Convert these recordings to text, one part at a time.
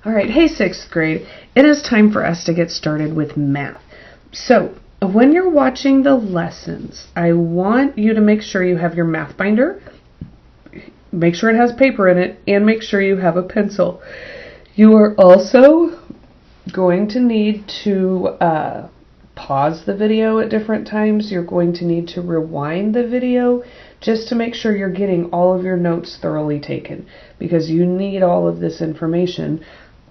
All right, hey 6th grade, it is time for us to get started with math. So, when you're watching the lessons, I want you to make sure you have your math binder, make sure it has paper in it, and make sure you have a pencil. You are also going to need to pause the video at different times. You're going to need to rewind the video just to make sure you're getting all of your notes thoroughly taken, because you need all of this information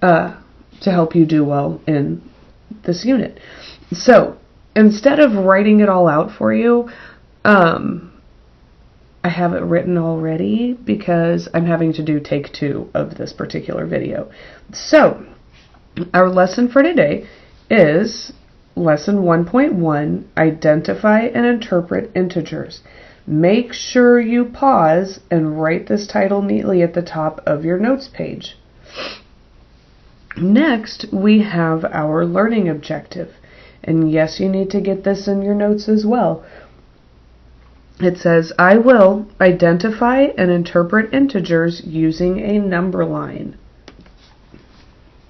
to help you do well in this unit. So instead of writing it all out for you, I have it written already because I'm having to do take 2 of this particular video. So our lesson for today is lesson 1.1, identify and interpret integers. Make sure you pause and write this title neatly at the top of your notes page. Next, we have our learning objective. And yes, you need to get this in your notes as well. It says, I will identify and interpret integers using a number line.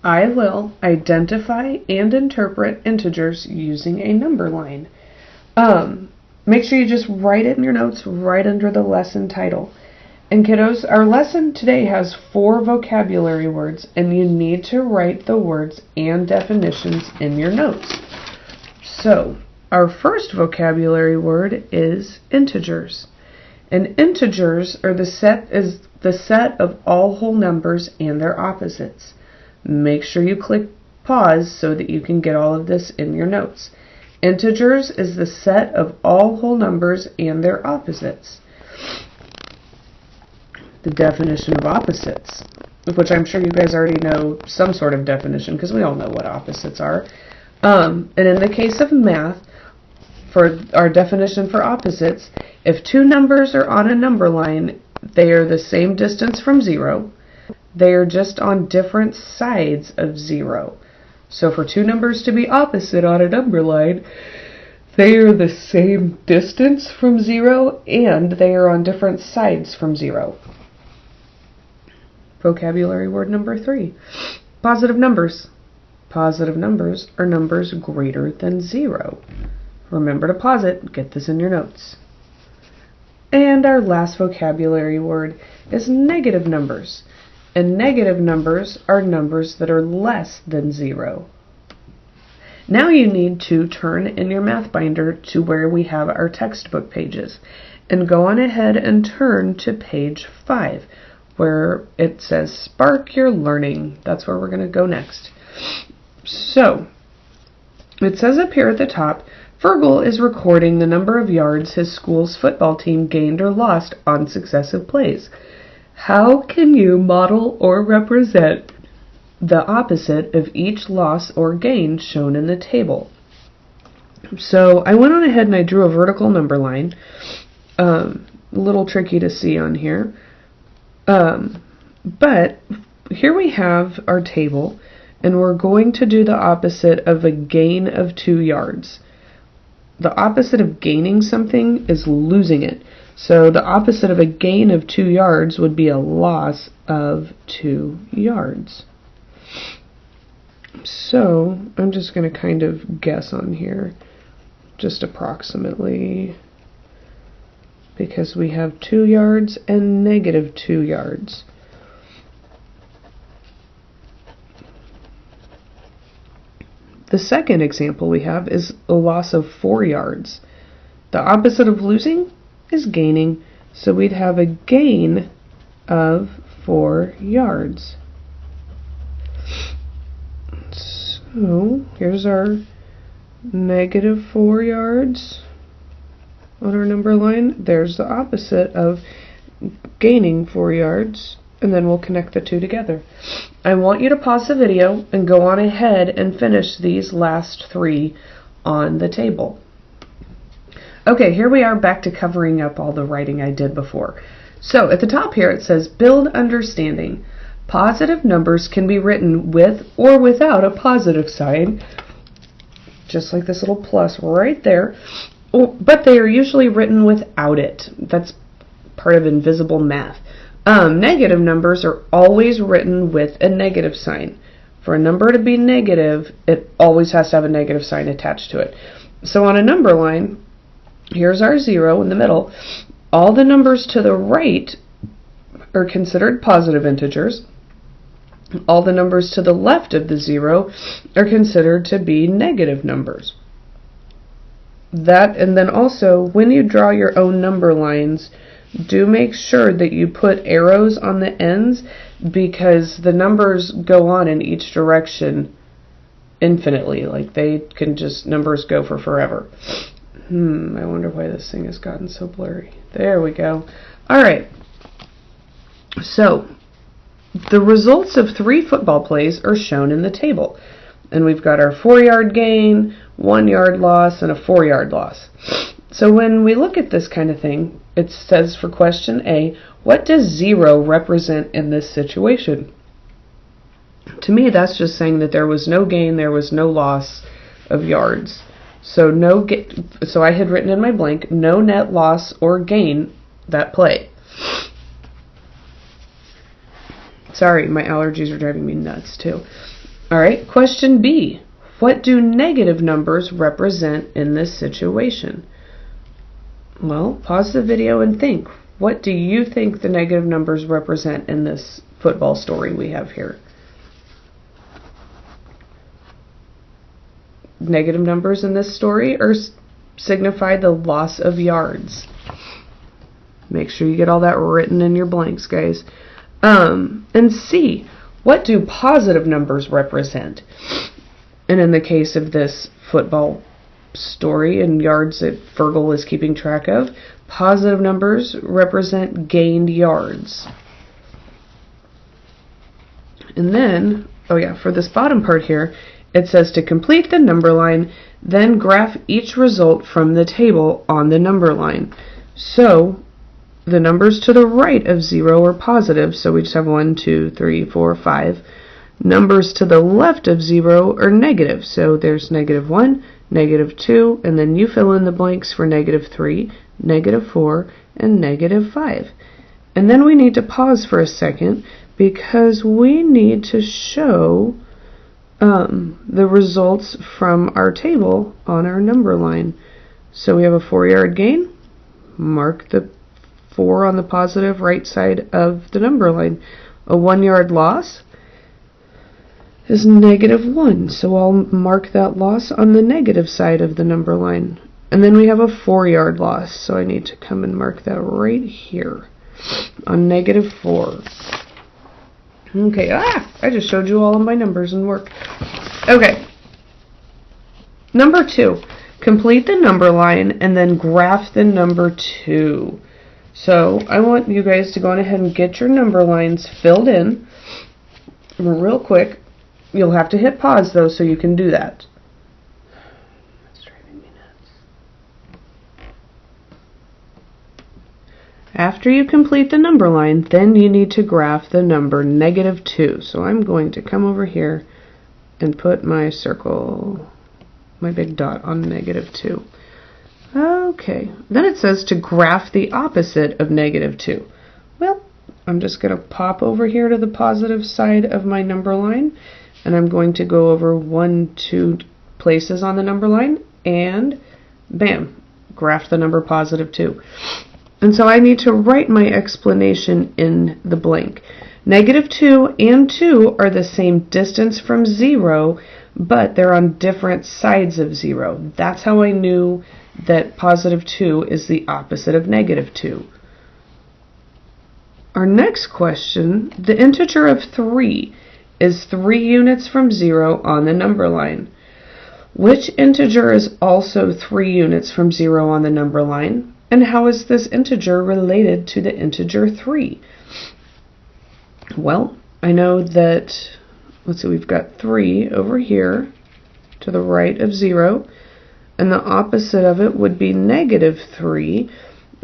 I will identify and interpret integers using a number line. Make sure you just write it in your notes right under the lesson title. And kiddos, our lesson today has 4 vocabulary words, and you need to write the words and definitions in your notes. So, our first vocabulary word is integers. And integers are the set of all whole numbers and their opposites. Make sure you click pause so that you can get all of this in your notes. Integers is the set of all whole numbers and their opposites. The definition of opposites, which I'm sure you guys already know some sort of definition because we all know what opposites are. And in the case of math, for our definition for opposites, if 2 numbers are on a number line, they are the same distance from 0. They are just on different sides of 0. So for 2 numbers to be opposite on a number line, they are the same distance from 0 and they are on different sides from 0. Vocabulary word number 3, positive numbers. Positive numbers are numbers greater than 0. Remember to pause it, get this in your notes. And our last vocabulary word is negative numbers. And negative numbers are numbers that are less than 0. Now you need to turn in your math binder to where we have our textbook pages. And go on ahead and turn to page 5, where it says Spark Your Learning. That's where we're going to go next. So, it says up here at the top, Fergal is recording the number of yards his school's football team gained or lost on successive plays. How can you model or represent the opposite of each loss or gain shown in the table? So I went on ahead and I drew a vertical number line. A little tricky to see on here. But here we have our table, and we're going to do the opposite of a gain of 2 yards. The opposite of gaining something is losing it. So the opposite of a gain of 2 yards would be a loss of 2 yards. So I'm just going to kind of guess on here, just approximately, because we have 2 yards and negative 2 yards. The second example we have is a loss of 4 yards. The opposite of losing is gaining, so we'd have a gain of 4 yards. So here's our negative 4 yards on our number line. There's the opposite of gaining 4 yards, and then we'll connect the 2 together. I want you to pause the video and go on ahead and finish these last 3 on the table. Okay, here we are back to covering up all the writing I did before. So at the top here it says build understanding. Positive numbers can be written with or without a positive sign, just like this little plus right there, but they are usually written without it. That's part of invisible math. Negative numbers are always written with a negative sign. For a number to be negative, it always has to have a negative sign attached to it. So on a number line, here's our 0 in the middle. All the numbers to the right are considered positive integers. All the numbers to the left of the 0 are considered to be negative numbers. And then also, when you draw your own number lines, do make sure that you put arrows on the ends, because the numbers go on in each direction infinitely. Like, numbers go for forever. I wonder why this thing has gotten so blurry. There we go. Alright. So, the results of 3 football plays are shown in the table. And we've got our 4-yard gain, 1-yard loss, and a 4-yard loss. So when we look at this kind of thing, it says for question A, what does 0 represent in this situation? To me, that's just saying that there was no gain, there was no loss of yards. So so I had written in my blank, no net loss or gain that play. Sorry, my allergies are driving me nuts too. Alright, question B. What do negative numbers represent in this situation? Well, pause the video and think. What do you think the negative numbers represent in this football story we have here? Negative numbers in this story signify the loss of yards. Make sure you get all that written in your blanks, guys. And C, what do positive numbers represent? And in the case of this football story and yards that Fergal is keeping track of, positive numbers represent gained yards. And then, for this bottom part here, it says to complete the number line, then graph each result from the table on the number line. So, the numbers to the right of 0 are positive, so we just have 1, 2, 3, 4, 5. Numbers to the left of 0 are negative, so there's -1, -2, and then you fill in the blanks for -3, -4, and -5. And then we need to pause for a second, because we need to show the results from our table on our number line. So we have a 4-yard gain. Mark the 4 on the positive right side of the number line. A 1-yard loss is -1, so I'll mark that loss on the negative side of the number line. And then we have a 4-yard loss, so I need to come and mark that right here on -4. Okay, I just showed you all of my numbers and work. Okay, number 2, complete the number line and then graph the number 2. So I want you guys to go on ahead and get your number lines filled in real quick. You'll have to hit pause though so you can do that. That's driving me nuts. After you complete the number line, then you need to graph the number -2. So I'm going to come over here and put my circle, my big dot on -2. Okay, then it says to graph the opposite of -2. Well, I'm just going to pop over here to the positive side of my number line, and I'm going to go over 1, 2 places on the number line, and bam, graph the number +2. And so I need to write my explanation in the blank. -2 and 2 are the same distance from 0, but they're on different sides of 0. That's how I knew that +2 is the opposite of -2. Our next question, the integer of 3 is 3 units from 0 on the number line. Which integer is also 3 units from 0 on the number line? And how is this integer related to the integer 3? Well, I know that, let's see, we've got 3 over here to the right of 0, and the opposite of it would be -3,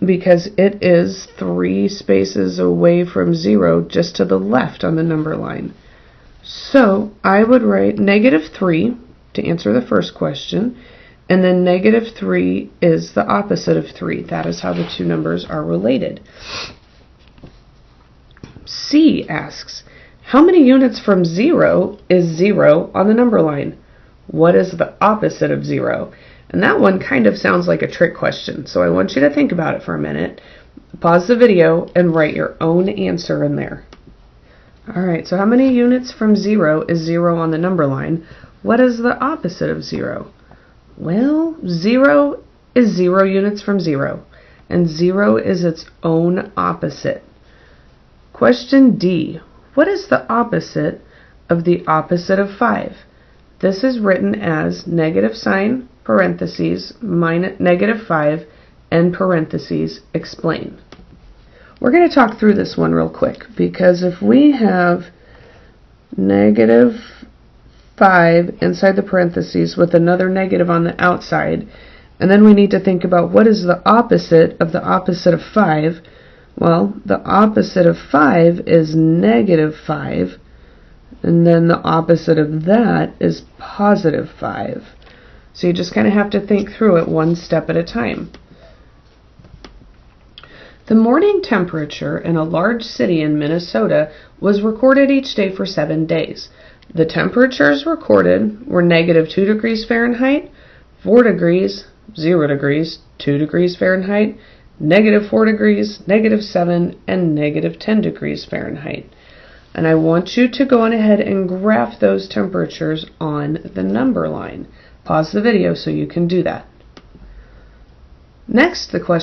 because it is 3 spaces away from 0 just to the left on the number line. So I would write -3 to answer the first question, and then -3 is the opposite of 3. That is how the two numbers are related. C asks, how many units from 0 is 0 on the number line? What is the opposite of 0? And that one kind of sounds like a trick question, so I want you to think about it for a minute. Pause the video and write your own answer in there. Alright, so how many units from 0 is 0 on the number line? What is the opposite of 0? Well, 0 is 0 units from 0, and 0 is its own opposite. Question D. What is the opposite of the opposite of 5? This is written as negative sign, parentheses, minus negative 5, and parentheses, explain. We're going to talk through this one real quick, because if we have negative 5 inside the parentheses with another negative on the outside, and then we need to think about what is the opposite of 5. Well, the opposite of 5 is negative 5, and then the opposite of that is positive 5. So you just kind of have to think through it one step at a time. The morning temperature in a large city in Minnesota was recorded each day for 7 days. The temperatures recorded were negative 2 degrees Fahrenheit, 4 degrees, 0 degrees, 2 degrees Fahrenheit, negative 4 degrees, negative 7, and negative 10 degrees Fahrenheit. And I want you to go on ahead and graph those temperatures on the number line. Pause the video so you can do that. Next, we're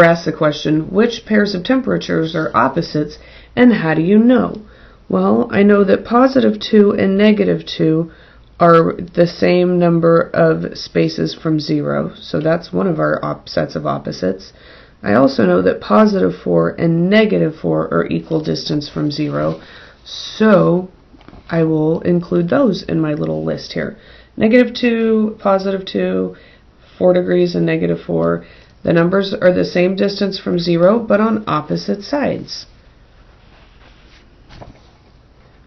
asked the question, which pairs of temperatures are opposites, and how do you know? Well, I know that positive 2 and negative 2 are the same number of spaces from 0, so that's one of our sets of opposites. I also know that positive 4 and negative 4 are equal distance from 0, so I will include those in my little list here. Negative 2, positive 2, 4 degrees and negative 4. The numbers are the same distance from 0, but on opposite sides.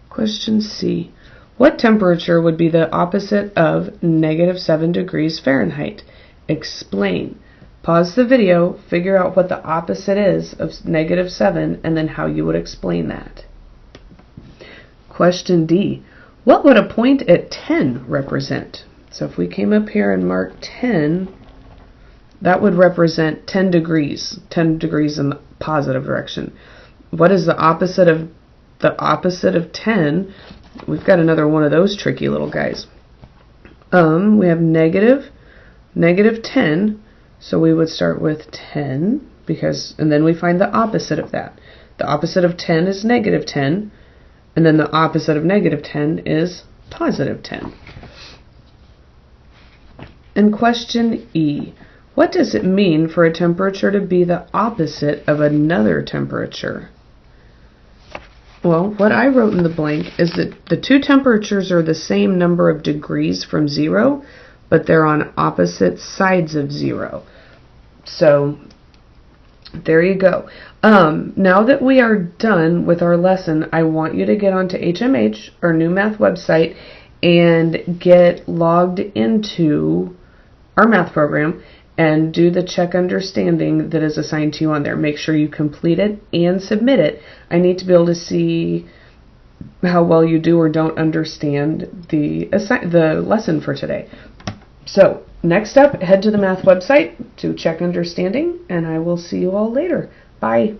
Question C. What temperature would be the opposite of negative 7 degrees Fahrenheit? Explain. Pause the video, figure out what the opposite is of negative 7, and then how you would explain that. Question D. What would a point at 10 represent? So if we came up here and marked 10, that would represent 10 degrees in the positive direction. What is the opposite of 10? We've got another one of those tricky little guys. We have negative 10, so we would start with 10, and then we find the opposite of that. The opposite of 10 is negative 10, and then the opposite of negative 10 is positive 10. And question E. What does it mean for a temperature to be the opposite of another temperature? Well, what I wrote in the blank is that the two temperatures are the same number of degrees from 0, but they're on opposite sides of 0. So there you go. Now that we are done with our lesson, I want you to get onto HMH, our new math website, and get logged into our math program and do the check understanding that is assigned to you on there. Make sure you complete it and submit it. I need to be able to see how well you do or don't understand the lesson for today. So next up, head to the math website to check understanding, and I will see you all later. Bye.